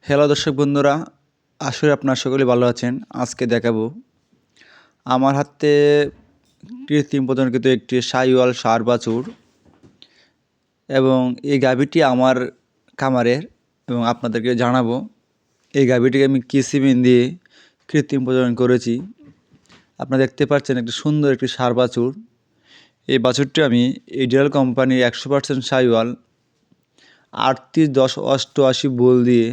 Hello দর্শক বন্ধুরা, আসলে আপনারা সকলে ভালো আছেন। আজকে দেখাবো আমার হাতে কৃত্রিম প্রজননকৃত একটি সাহিওয়াল ষাঁড় বাছুর এবং এই গাভীটি আমার খামারের এবং আপনাদেরকে জানাবো এই গাভীটিকে আমি কি সিমেন্ট দিয়ে কৃত্রিম প্রজনন করেছি। আপনারা দেখতে পাচ্ছেন একটি সুন্দর একটি ষাঁড় বাছুর। এই বাছুরটি আমি ইডিয়াল কোম্পানির 100% সাহিওয়াল 38-10-88 বোল দিয়ে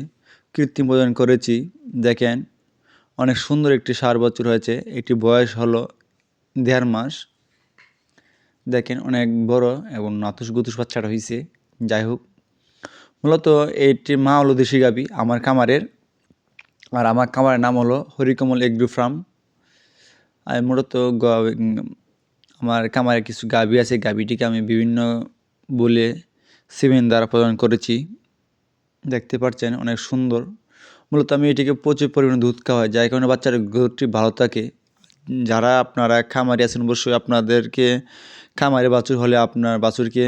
কৃত্রিম প্রজনন করেছি। দেখেন অনেক সুন্দর একটি ষাঁড় বাছুর হয়েছে। এটি বয়স হলো 1.5 মাস। দেখেন অনেক বড় এবং নাতুস গুতুস বাচ্চাটা হয়েছে। যাই হোক, মূলত এইটির মা হলো দেশি গাভী আমার খামারের, আর আমার খামারের নাম হলো হরিকমল এগ্রো ফার্ম। আমি মূলত আমার খামারে কিছু গাভী আছে। গাভীটিকে আমি বিভিন্ন বলে সিমেন্ট দ্বারা প্রদান করেছি। দেখতে পাচ্ছেন অনেক সুন্দর। মূলত আমি এটিকে প্রচুর পরিমাণে দুধ খাওয়াই, যার কারণে বাচ্চার গ্রোথটি ভালো থাকে। যারা আপনারা খামারে আছেন অবশ্যই আপনাদেরকে খামারে বাছুর হলে আপনার বাছুরকে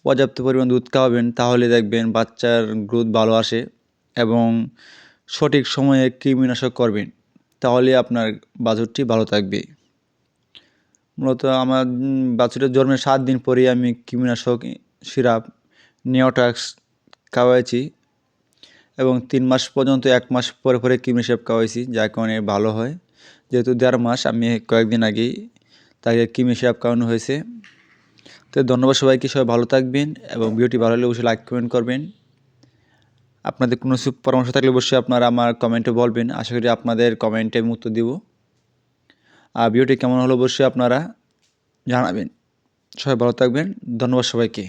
পর্যাপ্ত পরিমাণ দুধ খাওয়াবেন, তাহলে দেখবেন বাচ্চার গ্রোথ ভালো আসে। এবং সঠিক সময়ে কৃমিনাশক করবেন, তাহলে আপনার বাছুরটি ভালো থাকবে। মূলত আমার বাছুরের জন্মের 7 দিন পরেই আমি কৃমিনাশক সিরাপ নিওটাক্স খাওয়াইছি এবং 3 মাস পর্যন্ত 1 মাস পরে পরে কৃমিনাশক খাওয়াইছি, যার কারণে ভালো হয়। যেহেতু 1.5 মাস, আমি কয়েকদিন আগেই তাকে কৃমিনাশক খাওয়ানো হয়েছে। তো ধন্যবাদ সবাইকে, সবাই ভালো থাকবেন এবং ভিডিওটি ভালো হলে অবশ্যই লাইক কমেন্ট করবেন। আপনাদের কোনো পরামর্শ থাকলে অবশ্যই আপনারা আমার কমেন্টে বলবেন। আশা করি আপনাদের কমেন্টে আমি উত্তর দিব। আর ভিডিওটি কেমন হলো অবশ্যই আপনারা জানাবেন। সবাই ভালো থাকবেন। ধন্যবাদ সবাইকে।